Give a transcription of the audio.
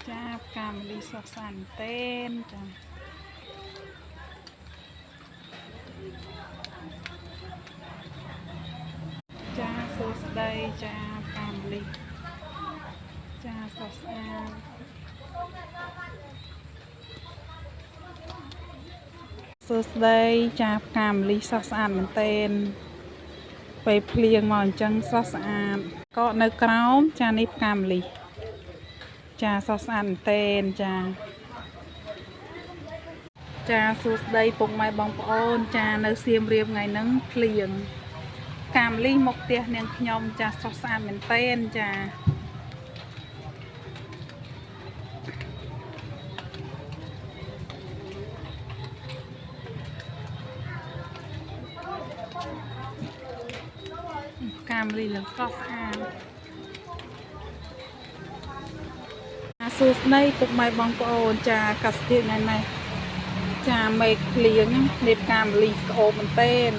ចាផ្កាម្លិះសុខសាន្តទេនចាចាសួស្តីចាផ្កាម្លិះចាសុខស្អាតសួស្តីចាផ្កាម្លិះសុខស្អាតមែនទេនពេលភ្លៀងមកអញ្ចឹងសុខស្អាតក៏នៅក្រោមចានេះផ្កាម្លិះចាសុខស្អាតមែនទេនចាសួស្តីពុកម៉ែបងប្អូនចានៅសៀមរាបថ្ងៃហ្នឹងភ្លៀងកាមលីមកផ្ទះនាងខ្ញុំចាសុខស្អាតមែនទេនចាកាមលីឡើងសុខស្អាតសួស្តីពុកម៉ែបងប្អូនចាកាសធាតុថ្ងៃនេះចាមេឃភ្លៀងនេះកាមលីក្អូបមែនទេន